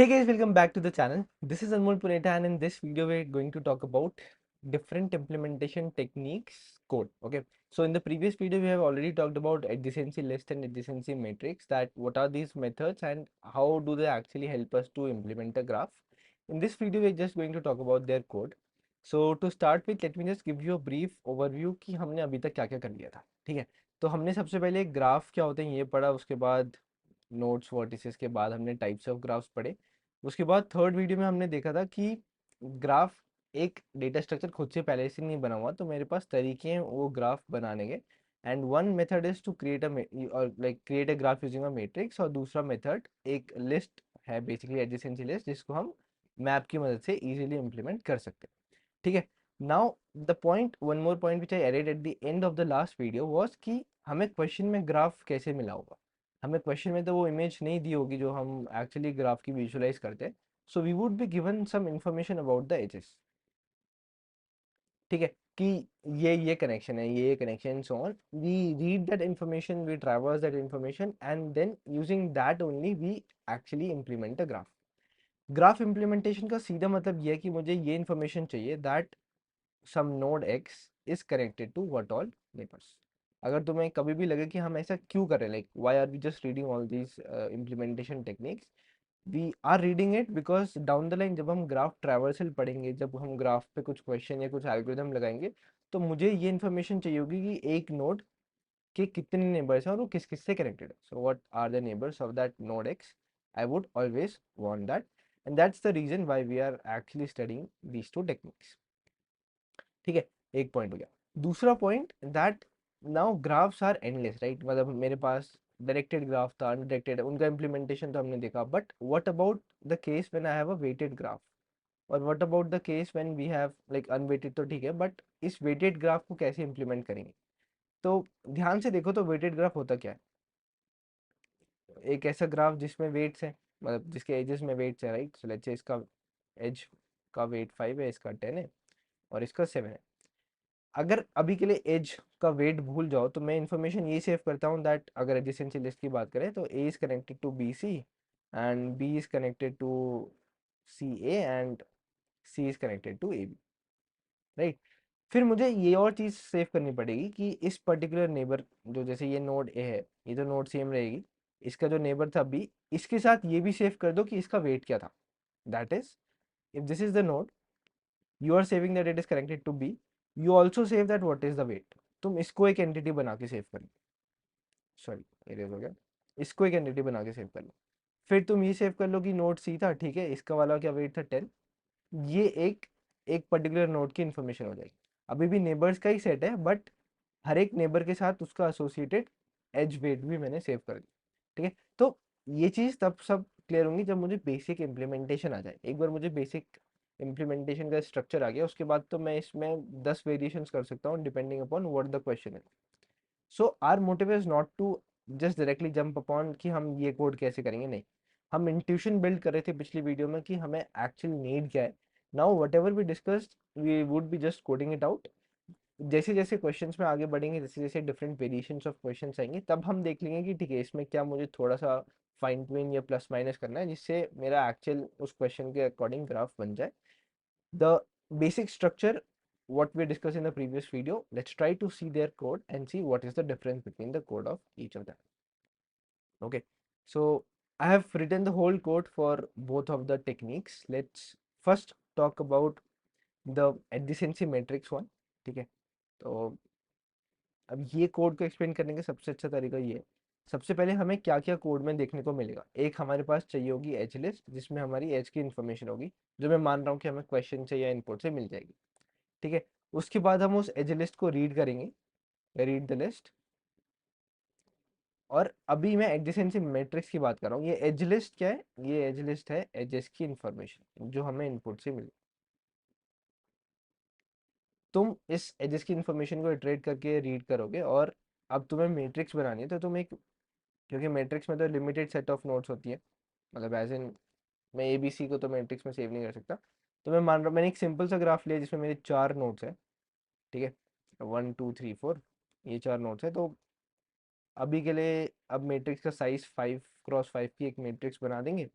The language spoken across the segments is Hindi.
Hey guys, welcome back to the channel. This is Anmol Puneta, and in this video we're going to talk about different implementation techniques code. Okay, so in the previous video we have already talked about adjacency list and adjacency matrix, that what are these methods and how do they actually help us to implement a graph. In this video we're just going to talk about their code. So to start with, let me just give you a brief overview कि हमने अभी तक क्या क्या कर लिया था. ठीक है, तो हमने सबसे पहले ग्राफ क्या होते हैं ये पढ़ा, उसके बाद नोड्स वर्टिसेस के बाद हमने टाइप्स ऑफ ग्राफ्स पढ़े. उसके बाद थर्ड वीडियो में हमने देखा था कि ग्राफ एक डेटा स्ट्रक्चर खुद से पहले से नहीं बना हुआ, तो मेरे पास तरीके हैं वो ग्राफ बनाने के. And one method is to create create a graph using a matrix, और दूसरा मेथड एक लिस्ट है, बेसिकली एडजेसेंसी लिस्ट, जिसको हम मैप की मदद से इजीली इंप्लीमेंट कर सकते हैं. ठीक है, now the point, one more point which I added at the end of the last video was कि हमें क्वेश्चन में ग्राफ कैसे मिला होगा. हमें क्वेश्चन में तो वो इमेज नहीं दी होगी जो हम एक्चुअली ग्राफ की विजुअलाइज करते हैं. So we would be given some information about the edges. ठीक है, कि ये कनेक्शन है, ये connection, so on. We read that information, we traverse that information, and then using that only we actually implement a graph. Graph implementation का सीधा मतलब ये है कि मुझे ये इन्फॉर्मेशन चाहिए that some node x is connected to what all neighbours. अगर तुम्हें कभी भी लगे कि हम ऐसा क्यों कर रहे हैं, like why are we just reading all these implementation techniques, we are reading it because down the line जब हम ग्राफ ट्रैवर्सल पढ़ेंगे, जब हम ग्राफ पे कुछ क्वेश्चन या कुछ एल्गोरिथम लगाएंगे, तो मुझे ये इन्फॉर्मेशन चाहिए होगी कि एक नोड के कितने नेबर्स हैं और वो किस किस से कनेक्टेड है. So what are the neighbours of that node x. I would always want that, and that's the reason why we are actually studying these two techniques. ठीक है, एक पॉइंट हो गया. दूसरा point, that now graphs are endless, right. मतलब मेरे पास डायरेक्टेड ग्राफ था, अनडायरेक्टेड, उनका इम्प्लीमेंटेशन तो हमने देखा, but what about the case when I have a weighted graph, और what about the case when we have like unweighted, तो ठीक है, बट इस वेटेड ग्राफ को कैसे इंप्लीमेंट करेंगे. तो ध्यान से देखो, तो वेटेड ग्राफ होता क्या है. एक ऐसा ग्राफ जिसमें वेट्स है, मतलब जिसके एजेस में वेट्स है, राइट. सो लेट्स से इसका एज का वेट 5 है, इसका 10 है, और इसका 7 है. अगर अभी के लिए एज का वेट भूल जाओ, तो मैं इन्फॉर्मेशन ये सेव करता हूँ दैट अगर एडजेसेंसी लिस्ट की बात करें तो A is connected to B C, and B is connected to C A, and C is connected to A B, right. फिर मुझे ये और चीज़ सेव करनी पड़ेगी कि इस पर्टिकुलर नेबर, जो जैसे ये नोड ए है, ये तो नोड सेम रहेगी, इसका जो नेबर था बी, इसके साथ ये भी सेव कर दो कि इसका वेट क्या था. That is, if this is the node, you are saving that it is connected to b, you also save that what is the weight. तुम इसको एक एंटिटी बना के सेव कर लो, सॉरी एरेज हो गया, इसको एक एंटिटी बना के सेव कर लो. फिर तुम ये सेव कर लो कि नोड सी था, ठीक है, इसका वाला क्या वेट था 10. ये एक एक पर्टिकुलर नोड की इन्फॉर्मेशन हो जाएगी. अभी भी नेबर्स का ही सेट है, बट हर एक नेबर के साथ उसका एसोसिएटेड एज वेट भी मैंने सेव कर दिया. ठीक है, तो ये चीज़ तब सब क्लियर होंगी जब मुझे बेसिक इम्प्लीमेंटेशन आ जाए. एक बार मुझे बेसिक इम्प्लीमेंटेशन का स्ट्रक्चर आ गया, उसके बाद तो मैं इसमें 10 वेरिएशंस कर सकता हूँ depending upon what the question है. So our motive is not to just directly jump upon कि हम ये कोड कैसे करेंगे, नहीं. हम इंट्यूशन बिल्ड कर रहे थे पिछली वीडियो में कि हमें एक्चुअल नीड क्या है. Now whatever we discussed, we would be just coding it out. जैसे जैसे क्वेश्चंस में आगे बढ़ेंगे, जैसे जैसे डिफरेंट वेरिएशंस ऑफ क्वेश्चंस आएंगे, तब हम देख लेंगे कि ठीक है, इसमें क्या मुझे थोड़ा सा फाइन ट्यून या प्लस माइनस करना है, जिससे मेरा एक्चुअल उस क्वेश्चन के अकॉर्डिंग ग्राफ बन जाए. The basic structure what we discussed in the previous video, let's try to see their code and see what is the difference between the code of each of them. Okay, so I have written the whole code for both of the techniques. Let's first talk about the adjacency matrix one. ठीक है, तो अब ये कोड को एक्सप्लेन करने का सबसे अच्छा तरीका ये है. सबसे पहले हमें क्या क्या कोड में देखने को मिलेगा. एक हमारे पास चाहिए होगी एज लिस्ट, जिसमें हमारी एज की इन्फॉर्मेशन होगी, जो मैं मान रहा हूँ कि हमें क्वेश्चन से या इनपुट से मिल जाएगी. ठीक है, उसके बाद हम उस एज लिस्ट को रीड करेंगे, रीड द लिस्ट. और अभी मैं एडजेसेंसी मैट्रिक्स की बात कर रहा हूँ. ये एज लिस्ट क्या है, ये एज लिस्ट है एजेस की इंफॉर्मेशन जो हमें इनपुट से मिली. तुम इस एजेस की इंफॉर्मेशन को इटरेट करके रीड करोगे, और अब तुम्हें मैट्रिक्स बनानी है, तो तुम एक, क्योंकि मैट्रिक्स में तो लिमिटेड सेट ऑफ नोड्स होती है, मतलब एज इन मैं ए बी सी को तो मैट्रिक्स में सेव नहीं कर सकता. तो मैं मान रहा हूँ, मैंने एक सिंपल सा ग्राफ लिया जिसमें मेरे 4 नोड्स है. ठीक है, 1 2 3 4, ये 4 नोड्स है. तो अभी के लिए अब मैट्रिक्स का साइज 5 क्रॉस 5 की एक मैट्रिक्स बना देंगे.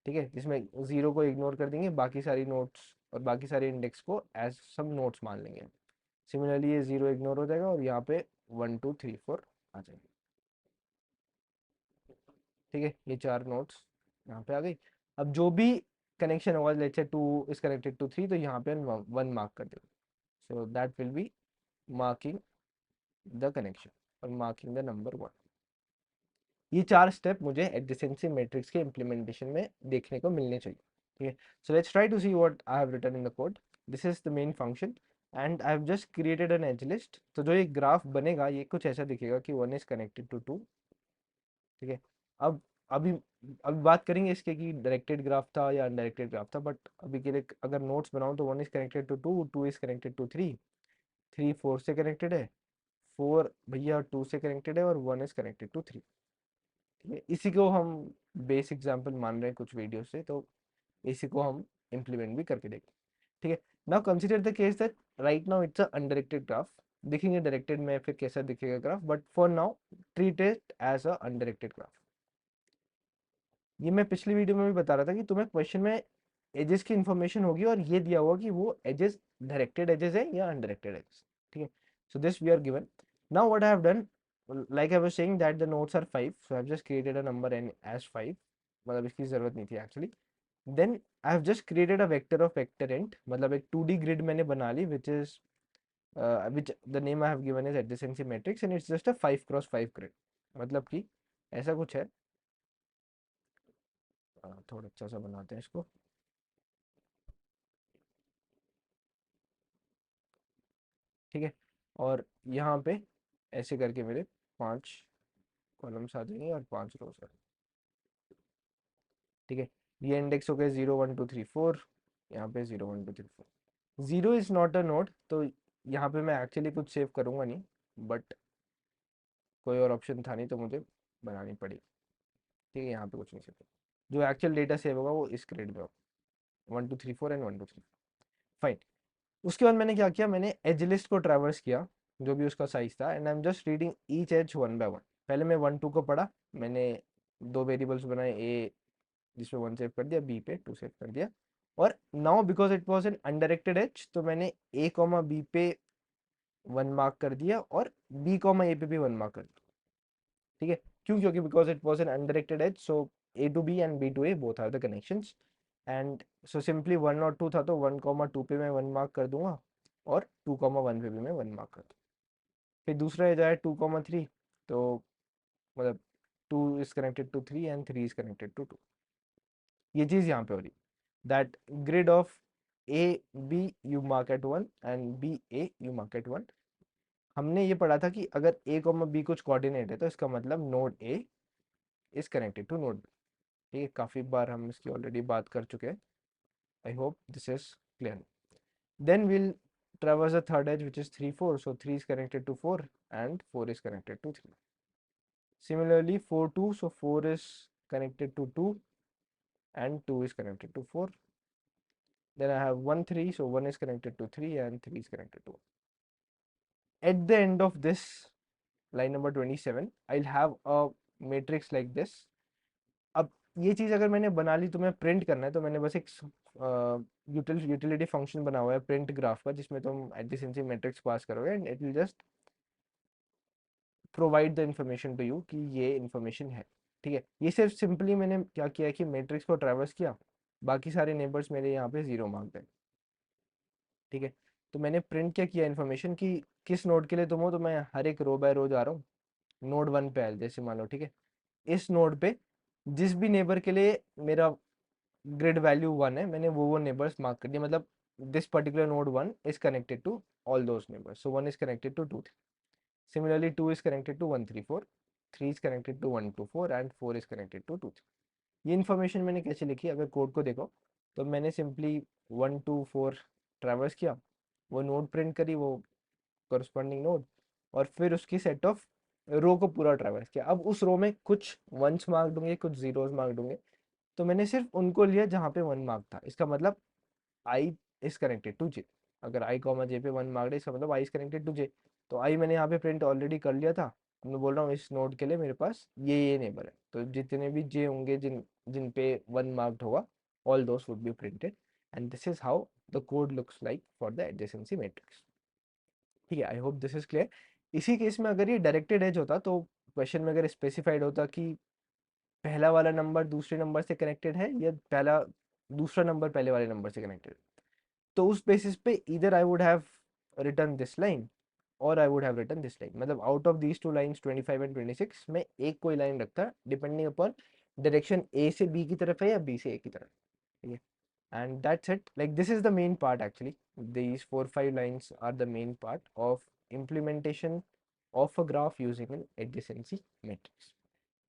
ठीक है, जिसमें 0 को इग्नोर कर देंगे, बाकी सारी नोट्स और बाकी सारे इंडेक्स को एज सब नोट्स मान लेंगे। सिमिलरली ये 0 इग्नोर हो जाएगा और यहाँ पे 1 2 3 4 आ जाएंगे। ठीक है, ये 4 नोट्स यहाँ पे आ गई। अब जो भी कनेक्शन होगा, let's say 2 is connected to 3, तो यहाँ पे 1 मार्क कर देंगे। So that will be marking the connection और मार्किंग द नंबर 1। ये 4 स्टेप मुझे एडजेसेंसी मैट्रिक्स के इम्प्लीमेंटेशन में देखने को मिलने चाहिए। ठीक है, so let's try to see what I have written in the code. This is the main function and I have just created an edge list. तो जो ये ग्राफ बनेगा ये कुछ ऐसा दिखेगा कि 1 इज कनेक्टेड टू 2। ठीक है, अब अभी अभी बात करेंगे इसके कि डायरेक्टेड ग्राफ था या अनडायरेक्टेड ग्राफ था, बट अभी के लिए अगर नोट्स बनाऊं तो 1 is connected to 2, 2 is connected to 3, 3 4 से कनेक्टेड है, 4 भैया 2 से कनेक्टेड है और 1 इज कनेक्टेड टू 3। ठीक है, इसी को हम बेस एग्जांपल मान रहे हैं कुछ वीडियो से, तो इसी को हम इम्प्लीमेंट भी करके देखें। ठीक है, now consider the case that right now it's a undirected graph. दिखेंगे डायरेक्टेड में फिर कैसा दिखेगा graph, but for now treat it as a undirected graph. ये मैं पिछली वीडियो में भी बता रहा था कि तुम्हें क्वेश्चन में एजेस की इंफॉर्मेशन होगी और ये दिया होगा कि वो एजेस डायरेक्टेड एजेस है या अनडायरेक्टेड एजेस। ठीक है, so this we are given. Now what I have done, like I was saying that the nodes are 5, so I've just created a number n as 5, मतलब इसकी जरूरत नहीं थी actually. Then I have just created a vector of vector int, मतलब एक 2D ग्रिड मैंने बना ली which the name I have given is adjacency matrix and it's just a 5x5 grid। मतलब कि ऐसा कुछ है। थोड़ा अच्छा सा बनाते हैं इसको। ठीक है, और यहाँ पे ऐसे करके मेरे 5 कॉलम्स आ जाएंगे और 5 रोज। ठीक है, ये इंडेक्स हो गए 0 1 2 3 4, यहाँ पे 0 1 2 3 4। 0 इज नॉट अ नोड, तो यहाँ पे मैं एक्चुअली कुछ सेव करूँगा नहीं, बट कोई और ऑप्शन था नहीं तो मुझे बनानी पड़ी। ठीक है, यहाँ पे कुछ नहीं सेव, जो एक्चुअल डेटा सेव होगा वो इस ग्रिड में होगा, 1 2 3 4 एंड 1 2 3। फाइन, उसके बाद मैंने क्या किया, मैंने एज लिस्ट को ट्रैवर्स किया जो भी उसका साइज था, and I am just reading each edge 1 by 1। पहले मैं 1 2 को पढ़ा, मैंने 2 वेरिएबल्स बनाए, ए जिसमें 1 सेव कर दिया, बी पे 2 सेव कर दिया। और now because it was an undirected edge, तो मैंने ए कॉमा बी पे 1 मार्क कर दिया और बी कॉमा ए पे भी 1 मार्क कर दिया। ठीक है, क्यों, क्योंकि because it was an undirected edge, so a to b and b to a both are the connections. And so simply 1 और 2 था तो 1 कॉमा 2 पे मैं 1 मार्क कर दूंगा और 2 कॉमा 1 पे भी मैं 1 मार्क कर दूंगा। फिर दूसरा है जाए 2 कॉमा 3, तो मतलब 2 is connected to 3 and 3 is connected to 2। ये चीज यहाँ पे हो रही, that grid of a b you mark at 1 and b a you mark at 1। हमने ये पढ़ा था कि अगर ए कॉमा बी कुछ कोऑर्डिनेट है तो इसका मतलब node a is connected to node b. ठीक है, काफी बार हम इसकी ऑलरेडी बात कर चुके हैं। I hope this is clear. Then will traverse the third edge which is 3 4, so 3 is connected to 4 and 4 is connected to 3. Similarly 4 2, so 4 is connected to 2 and 2 is connected to 4. Then I have 1 3, so 1 is connected to 3 and 3 is connected to 1. At the end of this line number 27 I'll have a matrix like this. अब ये चीज अगर मैंने बना ली, तो मैं प्रिंट करना है, तो मैंने बस एक यूटिलिटी फंक्शन बना हुआ है प्रिंट ग्राफ का, जिसमें तुम एडजेसेंसी मैट्रिक्स पास करोगे and it will just provide the information to you कि ये इंफॉर्मेशन है। ठीक है, ये सिर्फ सिंपली मैंने क्या किया कि मैट्रिक्स को ट्रैवर्स किया, बाकी सारे नेबर्स मेरे यहाँ पे 0 मार्क है। ठीक है, तो मैंने प्रिंट क्या किया इन्फॉर्मेशन कि किस नोड के लिए तुम हो, तो मैं हर एक रो बाय रो जा रहा हूँ। नोड 1 पे है जैसे मान लो, ठीक है, इस नोड पे जिस भी नेबर के लिए मेरा ग्रिड वैल्यू 1 है, मैंने वो नेबर्स मार्क कर दिया, मतलब this particular node 1 is connected to all those neighbours, so 1 is connected to 2 3। Similarly 2 is connected to 1 3 4, 3 is connected to 1 2 4 and 4 is connected to 2 3। ये इन्फॉर्मेशन मैंने कैसे लिखी, अगर कोड को देखो तो मैंने सिंपली 1 2 4 ट्रैवर्स किया, वो नोड प्रिंट करी, वो करस्पॉन्डिंग नोड, और फिर उसकी सेट ऑफ रो को पूरा ट्रैवर्स किया। अब उस रो में कुछ वंस मार्क दूंगे, कुछ जीरोस मार्क दूंगे, तो मैंने सिर्फ उनको लिया जहाँ पे 1 मार्क था। इसका मतलब आई इज कनेक्टेड टू जे। अगर आई कॉमा जे पे 1 मार्क है, इसका मतलब आई इज कनेक्टेड टू जे, तो आई मैंने यहाँ पे प्रिंट ऑलरेडी कर लिया था, मैं बोल रहा हूँ इस नोड के लिए मेरे पास ये नेबर है, तो जितने भी जे होंगे जिन जिन पे 1 मार्क्ड होगा, all those would be printed, and this is how the code looks like for the adjacency matrix. ठीक है, आई होप दिस इज क्लियर। इसी केस में अगर ये डायरेक्टेड एज होता तो क्वेश्चन में अगर स्पेसिफाइड होता कि पहला वाला नंबर दूसरे नंबर से कनेक्टेड है या पहला दूसरा नंबर पहले वाले नंबर से कनेक्टेड, तो उस बेसिस पे इधर I would have written this line और I would have written this line, मतलब out of these two lines 25 and 26 में एक कोई लाइन रखता डिपेंडिंग अपॉन डायरेक्शन ए से बी की तरफ है या बी से ए की तरफ। ठीक है, and that's it, like this is the main part actually. These 4 5 lines are the main part of implementation of a graph using an adjacency matrix.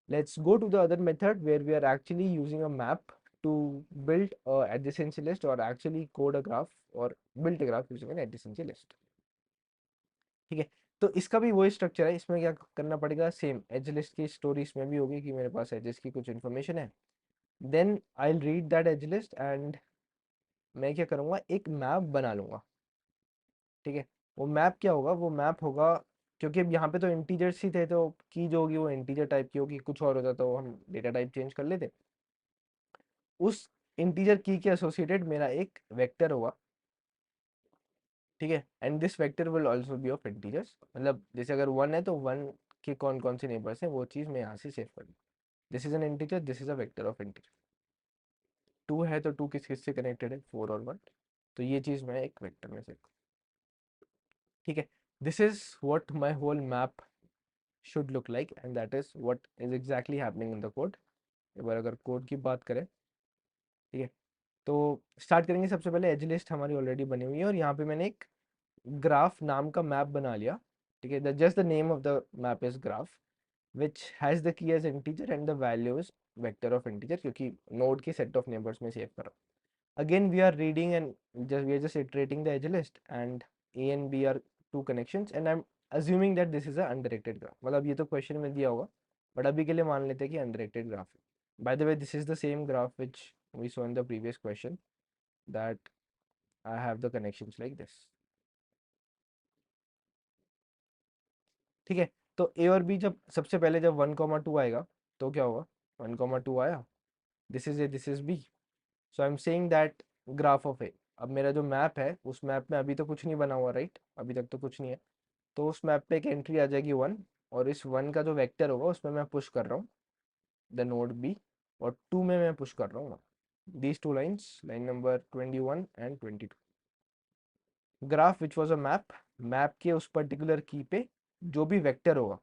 Let's go to the other method where we are actually using a map to build a adjacency list or actually code a graph or build a graph using an adjacency list. ठीक है, तो इसका भी वही स्ट्रक्चर है। इसमें क्या करना पड़ेगा, सेम एज लिस्ट की स्टोरी इसमें भी होगी कि मेरे पास एजेस की कुछ इन्फॉर्मेशन है, then I will read that edge list and मैं क्या करूँगा, एक मैप बना लूँगा। ठीक है, वो मैप क्या होगा, वो मैप होगा, क्योंकि अब यहाँ पे तो इंटीजर्स ही थे तो की जो होगी वो इंटीजर टाइप की होगी, कुछ और होता तो हम डेटा टाइप चेंज कर लेते। उस इंटीजर की के एसोसिएटेड मेरा एक वेक्टर होगा। ठीक है, and this vector will also be of integers, मतलब जैसे अगर 1 है तो 1 के कौन कौन से नेबर्स हैं वो चीज़ मैं यहाँ से सेव कर दूँ। This is an integer, this is a vector of integer. 2 है तो 2 किस किस से कनेक्टेड है, 4 और 1, तो ये चीज़ मैं एक वेक्टर में सेव। ठीक है, this is what my whole map should look like and that is what is exactly happening in the code। एक बार अगर कोड की बात करें, ठीक है, तो स्टार्ट करेंगे। सबसे पहले एज लिस्ट हमारी ऑलरेडी बनी हुई है और यहाँ पे मैंने एक ग्राफ नाम का मैप बना लिया। ठीक है, just the name of the map is graph which has the key edge integer and the value is vector of integer, क्योंकि नोड के सेट ऑफ नेबर्स में सेव कर रहा हूँ। Again we are reading and we are just iterating the edge list and A and B are two connections and I am assuming that this is a undirected graph, मतलब ये तो क्वेश्चन में दिया होगा बट अभी के लिए मान लेते हैं कि अनडिरेक्टेड ग्राफ है। By the way this is the same graph which we saw in the previous question that I have the connections like this। ठीक है, तो ए और बी जब सबसे पहले जब 1 2 आएगा तो क्या होगा, 1 2 आया, this is A this is B, so I am saying that graph of A. अब मेरा जो मैप है उस मैप में अभी तो कुछ नहीं बना हुआ, राइट, अभी तक तो कुछ नहीं है, तो उस मैप पे एक एंट्री आ जाएगी 1, और इस 1 का जो वेक्टर होगा उसमें मैं पुश कर रहा हूँ द नोड बी, और 2 में मैं पुश कर रहा हूँ these two lines, line number 21 and 22। Graph which was a map, map के उस पर्टिकुलर की पे जो भी वेक्टर होगा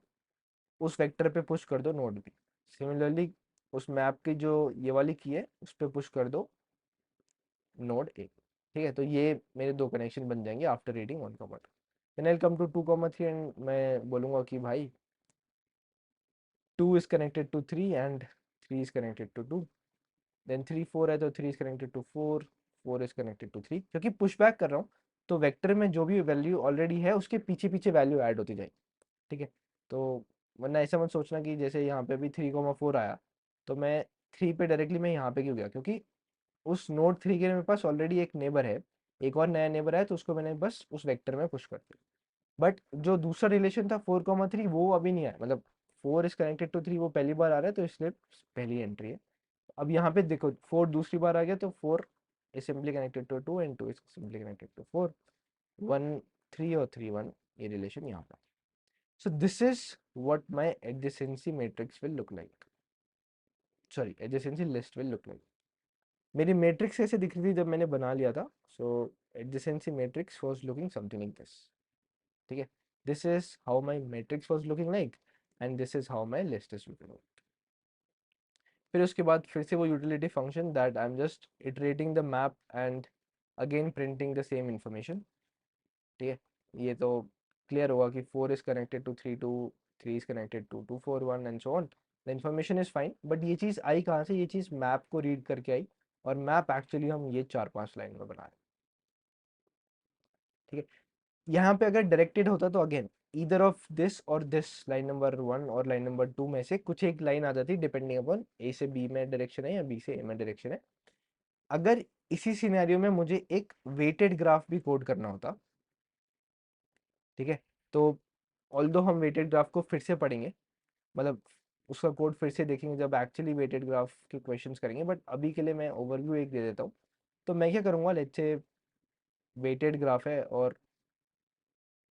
उस वेक्टर पे पुश कर दो नोड बी। सिमिलरली उस मैप की जो ये वाली की है उस पर पुश कर दो नोड ए। ठीक है, तो ये मेरे दो कनेक्शन बन जाएंगे after reading 1 2। Then I will come to 2 3 and मैं बोलूँगा कि भाई 2 is connected to 3 and 3 is connected to 2, then 3 4 है तो 3 is connected to 4, 4 is connected to 3, क्योंकि पुश बैक कर रहा हूँ तो वेक्टर में जो भी वैल्यू ऑलरेडी है उसके पीछे पीछे वैल्यू ऐड होती जाएगी। ठीक है, तो वरना ऐसा मत सोचना कि जैसे यहाँ पे भी 3 4 आया तो मैं 3 पे डायरेक्टली मैं यहाँ पे क्यों गया, क्योंकि उस नोड 3 के मेरे पास ऑलरेडी एक नेबर है, एक और नया नेबर है, तो उसको मैंने बस उस वेक्टर में पुश कर दिया। बट जो दूसरा रिलेशन था 4 3 वो अभी नहीं आया, मतलब 4 इज कनेक्टेड टू 3 वो पहली बार आ रहा है तो इसलिए पहली एंट्री है। अब यहाँ पे देखो 4 दूसरी बार आ गया तो 4 is simply connected to 2 and 2 is simply connected to 4, 1 3 और 3 1, ये रिलेशन यहाँ पर। So this is what my adjacency matrix will look like, sorry adjacency list will look like. मेरी मैट्रिक्स ऐसे दिख रही थी जब मैंने बना लिया था, so adjacency matrix was looking something like this. ठीक है, this is how my matrix was looking like and this is how my list is looking like. फिर उसके बाद फिर से वो utility function that I am just iterating the map and again printing the same information. ठीक है, ये तो क्लियर होगा कि 4 is connected to 3 2, 3 is connected to 2 4 1 and so on. The information is fine, but ये चीज़ आई कहाँ से, ये चीज़ मैप को रीड करके आई, और मैप एक्चुअली हम ये 4 5 लाइन में बना रहे हैं। ठीक है, यहाँ पे अगर डायरेक्टेड होता तो अगेन ईदर ऑफ दिस और दिस, लाइन नंबर 1 और लाइन नंबर 2 में से कुछ एक लाइन आ जाती डिपेंडिंग अपॉन ए से बी में डायरेक्शन है या बी से ए में डायरेक्शन है। अगर इसी सिनेरियो में मुझे एक वेटेड ग्राफ भी कोड करना होता, ठीक है, तो ऑल्दो हम वेटेड ग्राफ को फिर से पढ़ेंगे, मतलब उसका कोड फिर से देखेंगे जब एक्चुअली वेटेड ग्राफ के क्वेश्चंस करेंगे, बट अभी के लिए मैं ओवरव्यू एक दे देता हूँ। तो मैं क्या करूँगा, लेट्स से वेटेड ग्राफ है और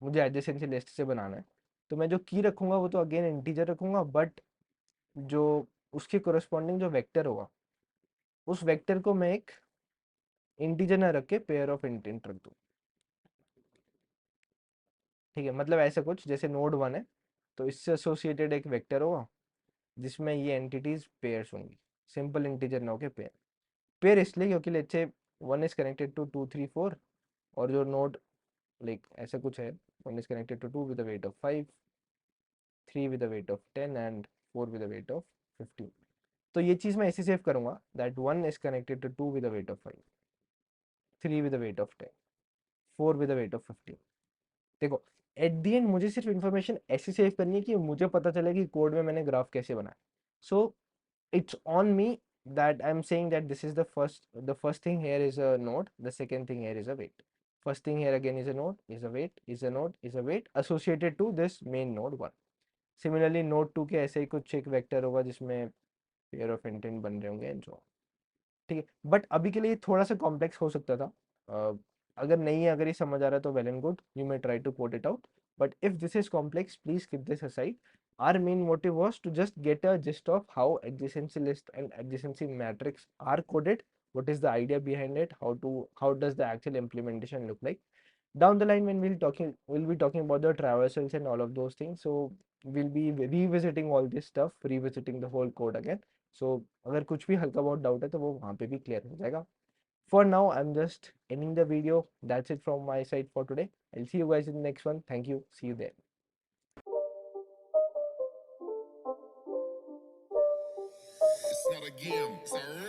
मुझे एडजेसेंसी लिस्ट से बनाना है, तो मैं जो की रखूँगा वो तो अगेन इंटीजर रखूँगा, बट जो उसके कोरस्पॉन्डिंग जो वेक्टर होगा उस वेक्टर को मैं एक इंटीजर ना रख के पेयर ऑफ इंटेंट रख दूँ। ठीक है, मतलब ऐसा कुछ जैसे नोड 1 है तो इससे एसोसिएटेड एक वेक्टर होगा जिसमें ये एंटिटीज पेयर्स होंगी, सिंपल इंटीजर ना होके पेयर। पेयर इसलिए क्योंकि let's say 1 is connected to 2 3 4, और जो नोड लाइक ऐसा कुछ है, 1 is connected to 2 with the weight of 5, 3 with the weight of 10 and 4 with the weight of 15। तो ये चीज़ मैं ऐसे सेव करूंगा that 1 is connected to 2 with the weight of 5, 3 with the weight of 10, 4 with the weight of 15। देखो, एट द एंड मुझे सिर्फ इन्फॉर्मेशन ऐसे सेव करनी है कि मुझे पता चले कि कोड में मैंने ग्राफ कैसे बनाया। सो it's on me that I'm saying that this is the first thing here is a node, the second thing here is a weight. First thing here again is a node, is a weight, is a node, is a weight associated to this main node 1. Similarly node 2 के ऐसे ही कुछ एक वेक्टर होगा जिसमें पेयर ऑफ इंटेंट बन रहे होंगे एंड सो। ठीक है, बट अभी के लिए थोड़ा सा कॉम्प्लेक्स हो सकता था। अगर नहीं है, अगर ये समझ आ रहा है तो well and good, you may try to code it out, but if this is complex please keep this aside. Our main motive was to just get a gist of how adjacency list and adjacency matrix are coded, what is the idea behind it, how does the actual implementation look like. Down the line when we'll be talking about the traversals and all of those things, so we'll be revisiting all this stuff, revisiting the whole code again. So अगर कुछ भी हल्का बहुत डाउट है तो वो वहाँ पे भी क्लियर हो जाएगा. For now I'm just ending the video. That's it from my side for today. I'll see you guys in the next one. Thank you, see you there. It's not a game, it's a